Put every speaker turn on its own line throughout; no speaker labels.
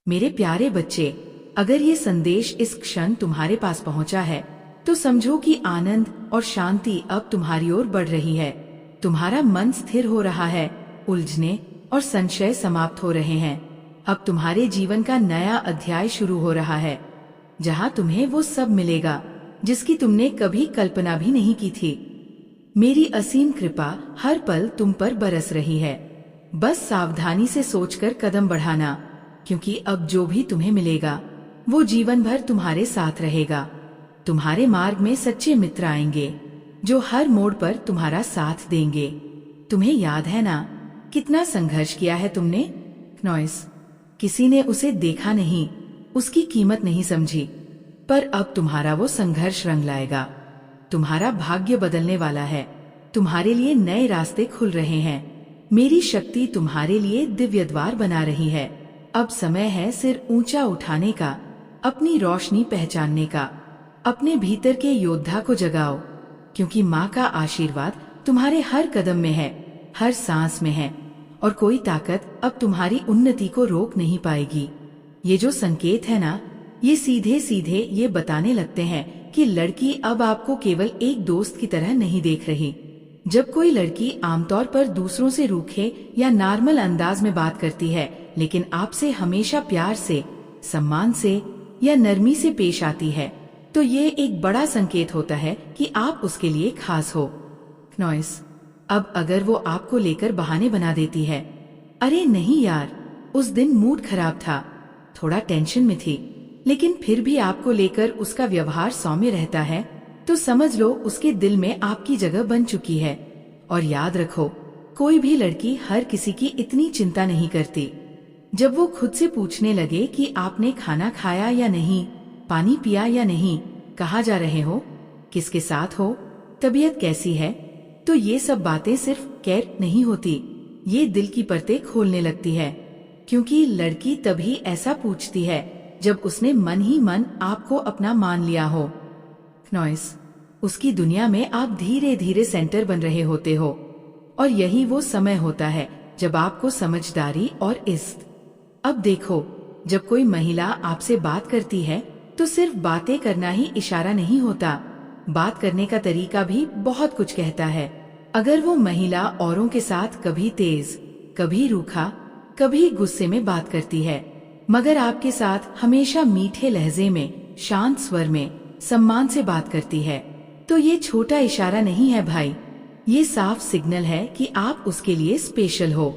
मेरे प्यारे बच्चे, अगर ये संदेश इस क्षण तुम्हारे पास पहुंचा है तो समझो कि आनंद और शांति अब तुम्हारी ओर बढ़ रही है। तुम्हारा मन स्थिर हो रहा है, उलझने और संशय समाप्त हो रहे हैं। अब तुम्हारे जीवन का नया अध्याय शुरू हो रहा है, जहां तुम्हें वो सब मिलेगा जिसकी तुमने कभी कल्पना भी नहीं की थी। मेरी असीम कृपा हर पल तुम पर बरस रही है। बस सावधानी से सोचकर कदम बढ़ाना, क्योंकि अब जो भी तुम्हें मिलेगा वो जीवन भर तुम्हारे साथ रहेगा। तुम्हारे मार्ग में सच्चे मित्र आएंगे जो हर मोड़ पर तुम्हारा साथ देंगे। तुम्हें याद है ना, कितना संघर्ष किया है तुमने? नॉइस, किसी ने उसे देखा नहीं, उसकी कीमत नहीं समझी, पर अब तुम्हारा वो संघर्ष रंग लाएगा। तुम्हारा भाग्य बदलने वाला है, तुम्हारे लिए नए रास्ते खुल रहे हैं। मेरी शक्ति तुम्हारे लिए दिव्य द्वार बना रही है। अब समय है सिर ऊंचा उठाने का, अपनी रोशनी पहचानने का। अपने भीतर के योद्धा को जगाओ, क्योंकि माँ का आशीर्वाद तुम्हारे हर कदम में है, हर सांस में है, और कोई ताकत अब तुम्हारी उन्नति को रोक नहीं पाएगी। ये जो संकेत है ना, ये सीधे सीधे ये बताने लगते हैं कि लड़की अब आपको केवल एक दोस्त की तरह नहीं देख रही। जब कोई लड़की आमतौर पर दूसरों से रूखे या नॉर्मल अंदाज में बात करती है, लेकिन आपसे हमेशा प्यार से, सम्मान से या नरमी से पेश आती है, तो ये एक बड़ा संकेत होता है कि आप उसके लिए खास हो। नॉइस, अब अगर वो आपको लेकर बहाने बना देती है, अरे नहीं यार, उस दिन मूड खराब था, थोड़ा टेंशन में थी, लेकिन फिर भी आपको लेकर उसका व्यवहार सौम्य रहता है, तो समझ लो उसके दिल में आपकी जगह बन चुकी है। और याद रखो, कोई भी लड़की हर किसी की इतनी चिंता नहीं करती। जब वो खुद से पूछने लगे कि आपने खाना खाया या नहीं, पानी पिया या नहीं, कहाँ जा रहे हो, किसके साथ हो, तबीयत कैसी है, तो ये सब बातें सिर्फ केयर नहीं होती, ये दिल की परतें खोलने लगती है। क्योंकि लड़की तभी ऐसा पूछती है जब उसने मन ही मन आपको अपना मान लिया हो। नॉइस, उसकी दुनिया में आप धीरे धीरे सेंटर बन रहे होते हो, और यही वो समय होता है जब आपको समझदारी और इज्जत। अब देखो, जब कोई महिला आपसे बात करती है तो सिर्फ बातें करना ही इशारा नहीं होता, बात करने का तरीका भी बहुत कुछ कहता है। अगर वो महिला औरों के साथ कभी तेज, कभी रूखा, कभी गुस्से में बात करती है, मगर आपके साथ हमेशा मीठे लहजे में, शांत स्वर में, सम्मान से बात करती है, तो ये छोटा इशारा नहीं है भाई, ये साफ सिग्नल है कि आप उसके लिए स्पेशल हो।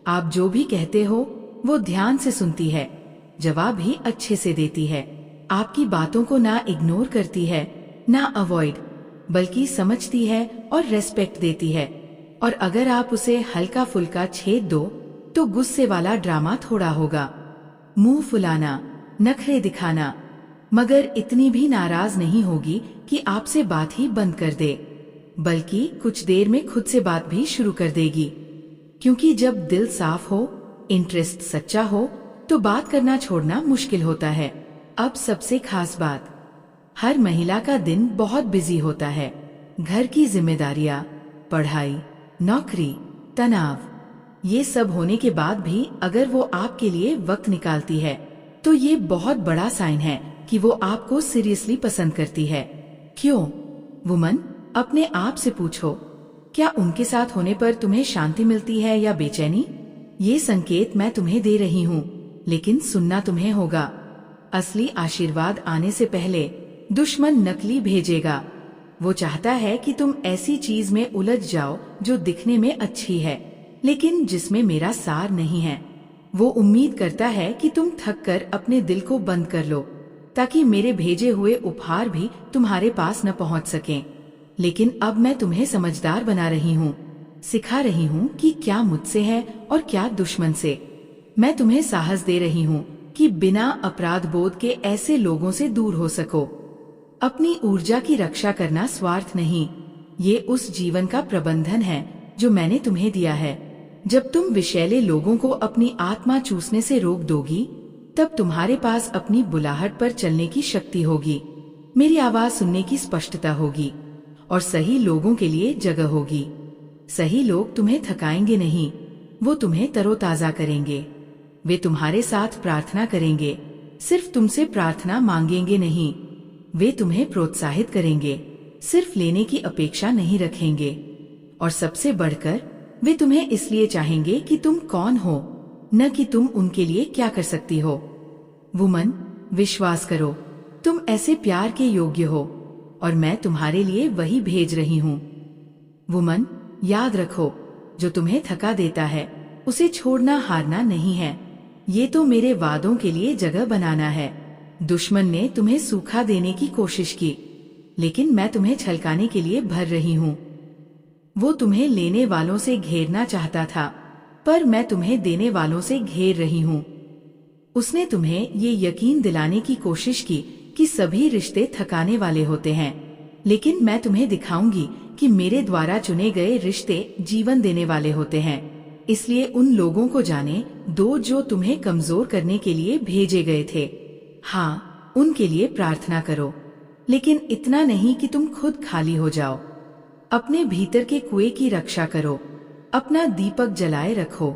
आप जो भी कहते हो वो ध्यान से सुनती है, जवाब भी अच्छे से देती है, आपकी बातों को ना इग्नोर करती है ना अवॉइड, बल्कि समझती है और रेस्पेक्ट देती है। और अगर आप उसे हल्का फुल्का छेद दो तो गुस्से वाला ड्रामा थोड़ा होगा, मुंह फुलाना, नखरे दिखाना, मगर इतनी भी नाराज नहीं होगी कि आपसे बात ही बंद कर दे, बल्कि कुछ देर में खुद से बात भी शुरू कर देगी। क्योंकि जब दिल साफ हो, इंटरेस्ट सच्चा हो, तो बात करना छोड़ना मुश्किल होता है। अब सबसे खास बात, हर महिला का दिन बहुत बिजी होता है, घर की जिम्मेदारियां, पढ़ाई, नौकरी, तनाव, ये सब होने के बाद भी अगर वो आपके लिए वक्त निकालती है तो ये बहुत बड़ा साइन है कि वो आपको सीरियसली पसंद करती है। क्यों वुमन, अपने आप से पूछो, क्या उनके साथ होने पर तुम्हें शांति मिलती है या बेचैनी? ये संकेत मैं तुम्हें दे रही हूँ, लेकिन सुनना तुम्हें होगा। असली आशीर्वाद आने से पहले दुश्मन नकली भेजेगा। वो चाहता है कि तुम ऐसी चीज में उलझ जाओ जो दिखने में अच्छी है, लेकिन जिसमें मेरा सार नहीं है। वो उम्मीद करता है कि तुम थक कर अपने दिल को बंद कर लो, ताकि मेरे भेजे हुए उपहार भी तुम्हारे पास न पहुंच सकें। लेकिन अब मैं तुम्हें समझदार बना रही हूँ, सिखा रही हूँ कि क्या मुझसे है और क्या दुश्मन से। मैं तुम्हें साहस दे रही हूँ कि बिना अपराध बोध के ऐसे लोगों से दूर हो सको। अपनी ऊर्जा की रक्षा करना स्वार्थ नहीं, ये उस जीवन का प्रबंधन है जो मैंने तुम्हें दिया है। जब तुम विषैले लोगों को अपनी आत्मा चूसने से रोक दोगी, तब तुम्हारे पास अपनी बुलाहट पर चलने की शक्ति होगी, मेरी आवाज सुनने की स्पष्टता होगी, और सही लोगों के लिए जगह होगी। सही लोग तुम्हें थकाएंगे नहीं, वो तुम्हें तरोताजा करेंगे। वे तुम्हारे साथ प्रार्थना करेंगे, सिर्फ तुमसे प्रार्थना मांगेंगे नहीं। वे तुम्हें प्रोत्साहित करेंगे, सिर्फ लेने की अपेक्षा नहीं रखेंगे। और सबसे बढ़कर वे तुम्हें इसलिए चाहेंगे कि तुम कौन हो, न कि तुम उनके लिए क्या कर सकती हो। वुमन, विश्वास करो, तुम ऐसे प्यार के योग्य हो और मैं तुम्हारे लिए वही भेज रही हूँ। वुमन, याद रखो, जो तुम्हें थका देता है उसे छोड़ना हारना नहीं है। ये तो मेरे वादों के लिए जगह बनाना है। दुश्मन ने तुम्हें सूखा देने की कोशिश की, लेकिन मैं तुम्हें छलकाने के लिए भर रही हूँ। वो तुम्हें लेने वालों से घेरना चाहता था, पर मैं तुम्हें देने वालों से घेर रही हूँ। उसने तुम्हें ये यकीन दिलाने की कोशिश की कि सभी रिश्ते थकाने वाले होते हैं, लेकिन मैं तुम्हें दिखाऊंगी कि मेरे द्वारा चुने गए रिश्ते जीवन देने वाले होते हैं। इसलिए उन लोगों को जाने दो जो तुम्हें कमजोर करने के लिए भेजे गए थे। हाँ, उनके लिए प्रार्थना करो, लेकिन इतना नहीं कि तुम खुद खाली हो जाओ। अपने भीतर के कुएं की रक्षा करो, अपना दीपक जलाए रखो,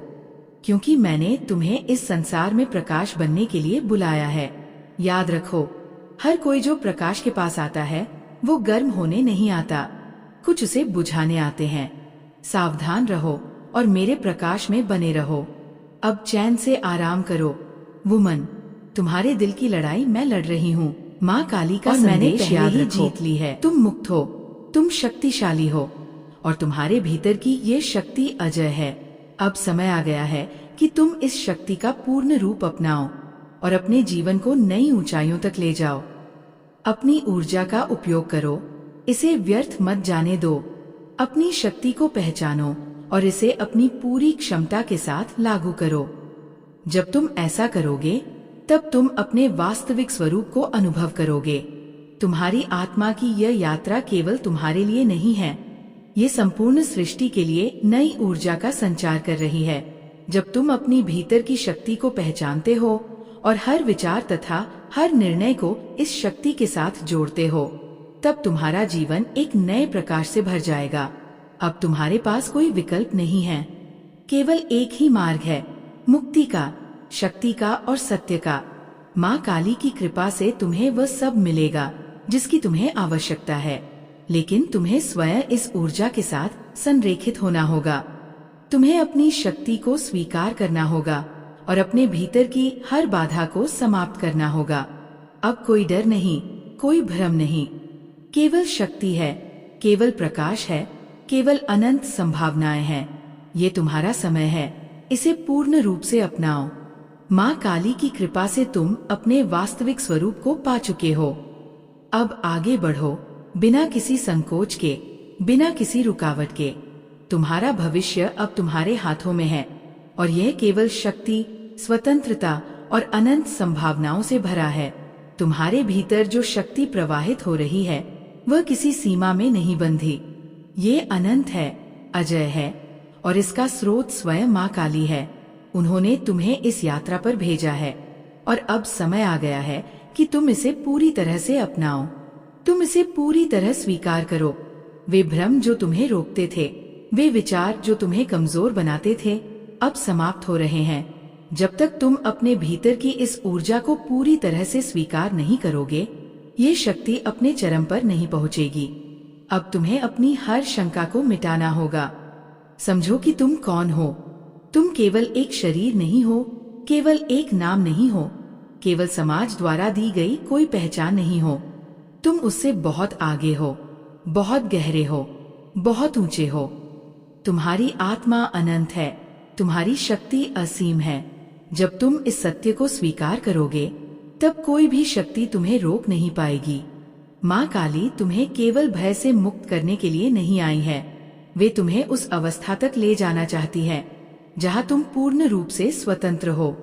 क्योंकि मैंने तुम्हें इस संसार में प्रकाश बनने के लिए बुलाया है। याद रखो, हर कोई जो प्रकाश के पास आता है वो गर्म होने नहीं आता, कुछ उसे बुझाने आते हैं। सावधान रहो और मेरे प्रकाश में बने रहो। अब चैन से आराम करो। वुमन, तुम्हारे दिल की लड़ाई मैं लड़ रही हूँ। माँ काली का संदेश याद रखो, जीत ली है। तुम मुक्त हो, तुम शक्तिशाली हो और तुम्हारे भीतर की ये शक्ति अजय है। अब समय आ गया है कि तुम इस शक्ति का पूर्ण रूप अपनाओ और अपने जीवन को नई ऊंचाइयों तक ले जाओ। अपनी ऊर्जा का उपयोग करो, इसे व्यर्थ मत जाने दो। अपनी शक्ति को पहचानो और इसे अपनी पूरी क्षमता के साथ लागू करो। जब तुम ऐसा करोगे तब तुम अपने वास्तविक स्वरूप को अनुभव करोगे। तुम्हारी आत्मा की यह यात्रा केवल तुम्हारे लिए नहीं है, ये संपूर्ण सृष्टि के लिए नई ऊर्जा का संचार कर रही है। जब तुम अपनी भीतर की शक्ति को पहचानते हो और हर विचार तथा हर निर्णय को इस शक्ति के साथ जोड़ते हो, तब तुम्हारा जीवन एक नए प्रकाश से भर जाएगा। अब तुम्हारे पास कोई विकल्प नहीं है, केवल एक ही मार्ग है, मुक्ति का, शक्ति का और सत्य का। माँ काली की कृपा से तुम्हें वह सब मिलेगा जिसकी तुम्हें आवश्यकता है, लेकिन तुम्हें स्वयं इस ऊर्जा के साथ संरेखित होना होगा। तुम्हें अपनी शक्ति को स्वीकार करना होगा और अपने भीतर की हर बाधा को समाप्त करना होगा। अब कोई डर नहीं, कोई भ्रम नहीं, केवल शक्ति है, केवल प्रकाश है, केवल अनंत संभावनाएं हैं। ये तुम्हारा समय है, इसे पूर्ण रूप से अपनाओ। माँ काली की कृपा से तुम अपने वास्तविक स्वरूप को पा चुके हो। अब आगे बढ़ो, बिना किसी संकोच के, बिना किसी रुकावट के। तुम्हारा भविष्य अब तुम्हारे हाथों में है और यह केवल शक्ति, स्वतंत्रता और अनंत संभावनाओं से भरा है। तुम्हारे भीतर जो शक्ति प्रवाहित हो रही है वह किसी सीमा में नहीं बंधी। ये अनंत है, अजय है और इसका स्रोत स्वयं माँ काली है। उन्होंने तुम्हें इस यात्रा पर भेजा है और अब समय आ गया है कि तुम इसे पूरी तरह से अपनाओ। तुम इसे पूरी तरह स्वीकार करो। वे भ्रम जो तुम्हें रोकते थे, वे विचार जो तुम्हें कमजोर बनाते थे, अब समाप्त हो रहे हैं। जब तक तुम अपने भीतर की इस ऊर्जा को पूरी तरह से स्वीकार नहीं करोगे, ये शक्ति अपने चरम पर नहीं पहुँचेगी। अब तुम्हें अपनी हर शंका को मिटाना होगा। समझो कि तुम कौन हो। तुम केवल एक शरीर नहीं हो, केवल एक नाम नहीं हो, केवल समाज द्वारा दी गई कोई पहचान नहीं हो। तुम उससे बहुत आगे हो, बहुत गहरे हो, बहुत ऊंचे हो। तुम्हारी आत्मा अनंत है, तुम्हारी शक्ति असीम है। जब तुम इस सत्य को स्वीकार करोगे तब कोई भी शक्ति तुम्हें रोक नहीं पाएगी। माँ काली तुम्हें केवल भय से मुक्त करने के लिए नहीं आई है, वे तुम्हें उस अवस्था तक ले जाना चाहती है जहाँ तुम पूर्ण रूप से स्वतंत्र हो।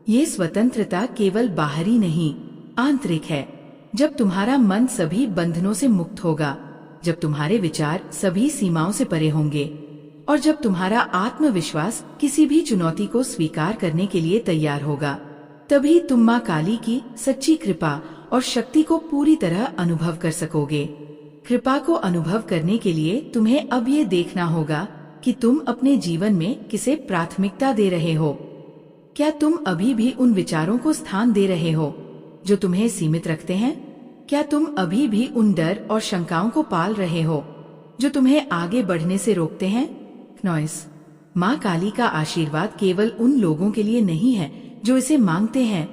ये स्वतंत्रता केवल बाहरी नहीं, आंतरिक है। जब तुम्हारा मन सभी बंधनों से मुक्त होगा, जब तुम्हारे विचार सभी सीमाओं से परे होंगे और जब तुम्हारा आत्मविश्वास किसी भी चुनौती को स्वीकार करने के लिए तैयार होगा, तभी तुम माँ काली की सच्ची कृपा और शक्ति को पूरी तरह अनुभव कर सकोगे। कृपा को अनुभव करने के लिए तुम्हें अब ये देखना होगा कि तुम अपने जीवन में किसे प्राथमिकता दे रहे हो। क्या तुम अभी भी उन विचारों को स्थान दे रहे हो जो तुम्हें सीमित रखते हैं? क्या तुम अभी भी उन डर और शंकाओं को पाल रहे हो जो तुम्हें आगे बढ़ने से रोकते हैं? नॉइस, माँ काली का आशीर्वाद केवल उन लोगों के लिए नहीं है जो इसे मांगते हैं,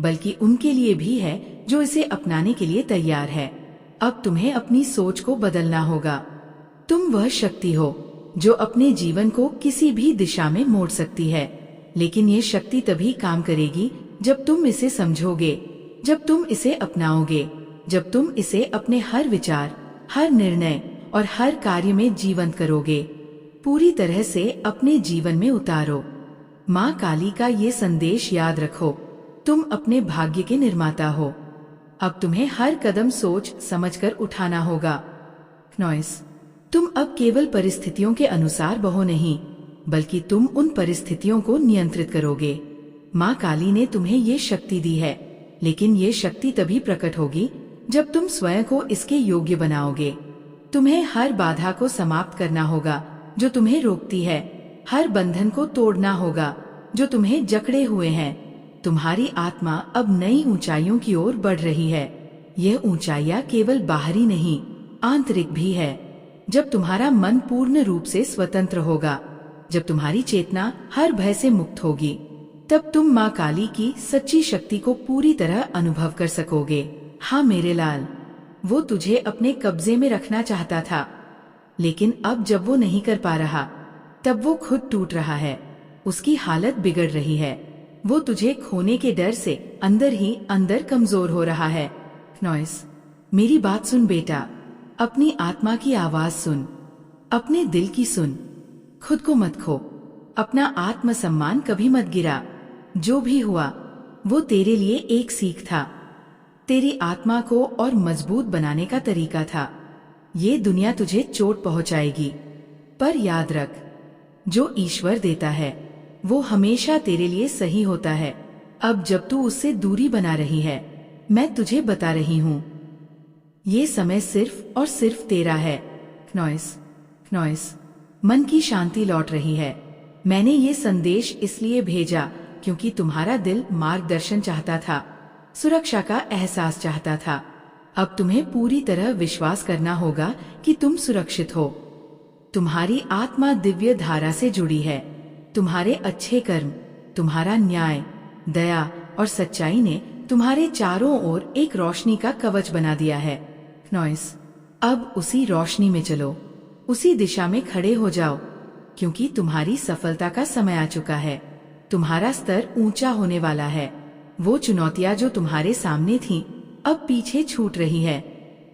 बल्कि उनके लिए भी है जो इसे अपनाने के लिए तैयार है। अब तुम्हें अपनी सोच को बदलना होगा। तुम वह शक्ति हो जो अपने जीवन को किसी भी दिशा में मोड़ सकती है, लेकिन ये शक्ति तभी काम करेगी जब तुम इसे समझोगे, जब तुम इसे अपनाओगे, जब तुम इसे अपने हर विचार, हर निर्णय और हर कार्य में जीवंत करोगे, पूरी तरह से अपने जीवन में उतारो। माँ काली का ये संदेश याद रखो, तुम अपने भाग्य के निर्माता हो। अब तुम्हें हर कदम सोच समझकर उठाना होगा। नॉइस, तुम अब केवल परिस्थितियों के अनुसार बहो नहीं, बल्कि तुम उन परिस्थितियों को नियंत्रित करोगे। माँ काली ने तुम्हें ये शक्ति दी है, लेकिन ये शक्ति तभी प्रकट होगी जब तुम स्वयं को इसके योग्य बनाओगे। तुम्हें हर बाधा को समाप्त करना होगा जो तुम्हें रोकती है, हर बंधन को तोड़ना होगा जो तुम्हें जकड़े हुए हैं। तुम्हारी आत्मा अब नई ऊंचाइयों की ओर बढ़ रही है। यह ऊंचाइयां केवल बाहरी नहीं, आंतरिक भी है। जब तुम्हारा मन पूर्ण रूप से स्वतंत्र होगा, जब तुम्हारी चेतना हर भय से मुक्त होगी, तब तुम माँ काली की सच्ची शक्ति को पूरी तरह अनुभव कर सकोगे। हाँ मेरे लाल, वो तुझे अपने कब्जे में रखना चाहता था, लेकिन अब जब वो नहीं कर पा रहा, तब वो खुद टूट रहा है। उसकी हालत बिगड़ रही है। वो तुझे खोने के डर से अंदर ही अंदर कमजोर हो रहा है। नॉइस, मेरी बात सुन बेटा, अपनी आत्मा की आवाज सुन, अपने दिल की सुन। खुद को मत खो, अपना आत्मसम्मान कभी मत गिरा। जो भी हुआ वो तेरे लिए एक सीख था, तेरी आत्मा को और मजबूत बनाने का तरीका था। ये दुनिया तुझे चोट पहुंचाएगी, पर याद रख, जो ईश्वर देता है वो हमेशा तेरे लिए सही होता है। अब जब तू उससे दूरी बना रही है, मैं तुझे बता रही हूँ, ये समय सिर्फ और सिर्फ तेरा है। नॉइस, नॉइस, मन की शांति लौट रही है। मैंने ये संदेश इसलिए भेजा क्योंकि तुम्हारा दिल मार्गदर्शन चाहता था, सुरक्षा का एहसास चाहता था। अब तुम्हें पूरी तरह विश्वास करना होगा कि तुम सुरक्षित हो। तुम्हारी आत्मा दिव्य धारा से जुड़ी है। तुम्हारे अच्छे कर्म, तुम्हारा न्याय, दया और सच्चाई ने तुम्हारे चारों ओर एक रोशनी का कवच बना दिया है। नॉइस, अब उसी रोशनी में चलो, उसी दिशा में खड़े हो जाओ, क्योंकि तुम्हारी सफलता का समय आ चुका है। तुम्हारा स्तर ऊंचा होने वाला है। वो चुनौतियां जो तुम्हारे सामने थीं, अब पीछे छूट रही है।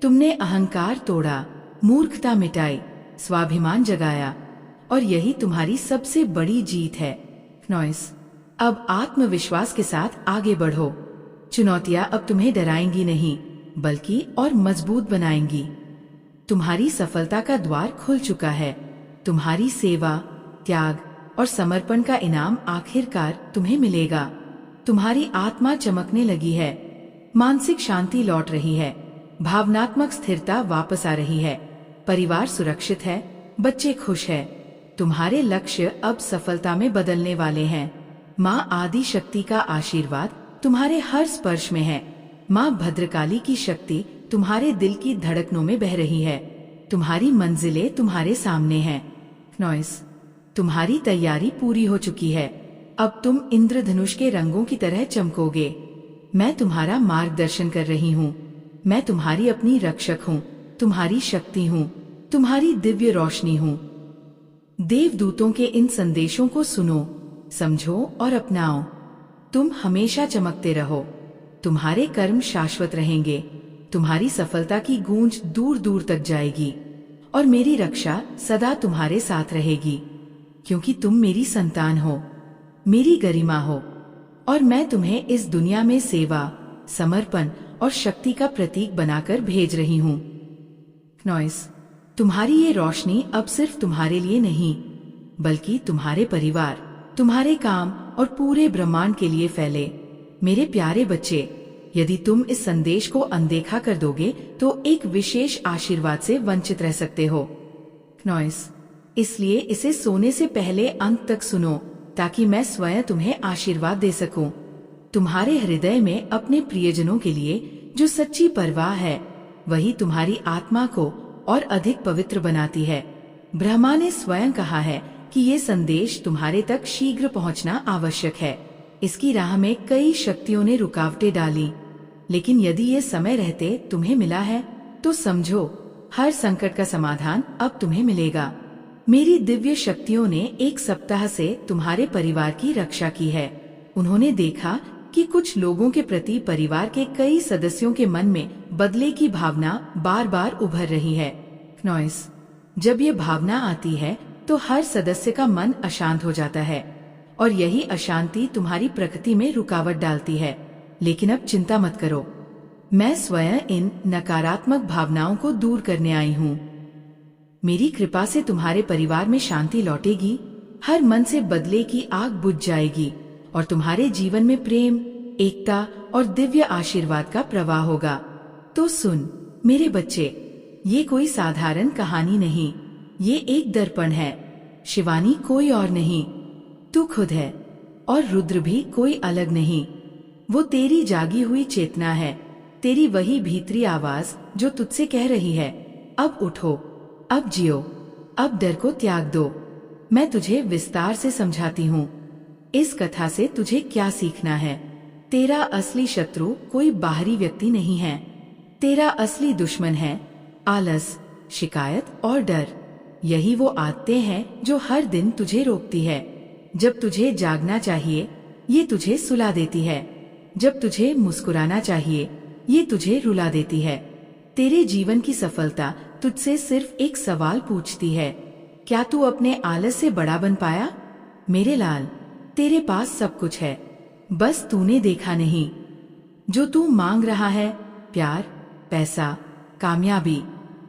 तुमने अहंकार तोड़ा, मूर्खता मिटाई, स्वाभिमान जगाया, और यही तुम्हारी सबसे बड़ी जीत है। नॉइस, अब आत्मविश्वास के साथ आगे बढ़ो। चुनौतियां अब तुम्हें डराएंगी नहीं, बल्कि और मजबूत बनाएंगी। तुम्हारी सफलता का द्वार खुल चुका है। तुम्हारी सेवा, त्याग और समर्पण का इनाम आखिरकार तुम्हें मिलेगा। तुम्हारी आत्मा चमकने लगी है, मानसिक शांति लौट रही है, भावनात्मक स्थिरता वापस आ रही है, परिवार सुरक्षित है, बच्चे खुश है। तुम्हारे लक्ष्य अब सफलता में बदलने वाले हैं। माँ आदि शक्ति का आशीर्वाद तुम्हारे हर स्पर्श में है। माँ भद्रकाली की शक्ति तुम्हारे दिल की धड़कनों में बह रही है। तुम्हारी मंजिलें तुम्हारे सामने हैं। नॉइस, तुम्हारी तैयारी पूरी हो चुकी है। अब तुम इंद्रधनुष के रंगों की तरह चमकोगे। मैं तुम्हारा मार्गदर्शन कर रही हूँ। मैं तुम्हारी अपनी रक्षक हूँ, तुम्हारी शक्ति हूँ, तुम्हारी दिव्य रोशनी हूँ। देवदूतों के इन संदेशों को सुनो, समझो और अपनाओ। तुम हमेशा चमकते रहो। तुम्हारे कर्म शाश्वत रहेंगे। तुम्हारी सफलता की गूंज दूर दूर तक जाएगी, और मेरी रक्षा सदा तुम्हारे साथ रहेगी, क्योंकि तुम मेरी संतान हो, मेरी गरिमा हो, और मैं तुम्हें इस दुनिया में सेवा, समर्पण और शक्ति का प्रतीक बनाकर भेज रही हूँ। नॉइस, तुम्हारी ये रोशनी अब सिर्फ तुम्हारे लिए नहीं, बल्कि तुम्हारे परिवार, तुम्हारे काम और पूरे ब्रह्मांड के लिए फैले। मेरे प्यारे बच्चे, यदि तुम इस संदेश को अनदेखा कर दोगे तो एक विशेष आशीर्वाद से वंचित रह सकते हो। नॉइस, इसलिए इसे सोने से पहले अंत तक सुनो, ताकि मैं स्वयं तुम्हें आशीर्वाद दे सकूं। तुम्हारे हृदय में अपने प्रियजनों के लिए जो सच्ची परवाह है, वही तुम्हारी आत्मा को और अधिक पवित्र बनाती है। ब्रह्मा ने स्वयं कहा है कि ये संदेश तुम्हारे तक शीघ्र पहुंचना आवश्यक है। इसकी राह में कई शक्तियों ने रुकावटें डाली, लेकिन यदि ये समय रहते तुम्हें मिला है तो समझो, हर संकट का समाधान अब तुम्हें मिलेगा। मेरी दिव्य शक्तियों ने 1 सप्ताह से तुम्हारे परिवार की रक्षा की है। उन्होंने देखा कि कुछ लोगों के प्रति परिवार के कई सदस्यों के मन में बदले की भावना बार बार उभर रही है। नॉइस, जब ये भावना आती है तो हर सदस्य का मन अशांत हो जाता है और यही अशांति तुम्हारी प्रकृति में रुकावट डालती है। लेकिन अब चिंता मत करो, मैं स्वयं इन नकारात्मक भावनाओं को दूर करने आई हूँ। मेरी कृपा से तुम्हारे परिवार में शांति लौटेगी, हर मन से बदले की आग बुझ जाएगी और तुम्हारे जीवन में प्रेम, एकता और दिव्य आशीर्वाद का प्रवाह होगा। तो सुन मेरे बच्चे, ये कोई साधारण कहानी नहीं, ये एक दर्पण है। शिवानी कोई और नहीं, तू खुद है, और रुद्र भी कोई अलग नहीं। वो तेरी जागी हुई चेतना है, तेरी वही भीतरी आवाज जो तुझसे कह रही है, अब उठो, अब जियो, अब डर को त्याग दो। मैं तुझे विस्तार से समझाती हूँ। इस कथा से तुझे क्या सीखना है? तेरा असली शत्रु कोई बाहरी व्यक्ति नहीं है। तेरा असली दुश्मन है आलस, शिकायत और डर। यही वो आदतें हैं जो हर दिन तुझे रोकती है। जब तुझे जागना चाहिए, ये तुझे सुला देती है। जब तुझे मुस्कुराना चाहिए, ये तुझे रुला देती है। तेरे जीवन की सफलता तुझसे सिर्फ एक सवाल पूछती है, क्या तू अपने आलस से बड़ा बन पाया? मेरे लाल, तेरे पास सब कुछ है, बस तूने देखा नहीं। जो तू मांग रहा है, प्यार, पैसा, कामयाबी,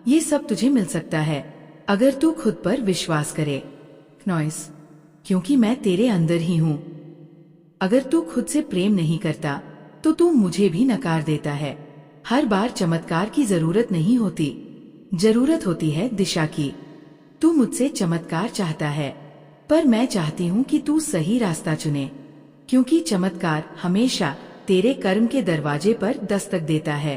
ये सब तुझे मिल सकता है अगर तू खुद पर विश्वास करे। नॉइस, क्योंकि मैं तेरे अंदर ही हूँ। अगर तू खुद से प्रेम नहीं करता तो तू मुझे भी नकार देता है। हर बार चमत्कार की जरूरत नहीं होती, जरूरत होती है दिशा की। तू मुझसे चमत्कार चाहता है, पर मैं चाहती हूँ कि तू सही रास्ता चुने, क्योंकि चमत्कार हमेशा तेरे कर्म के दरवाजे पर दस्तक देता है।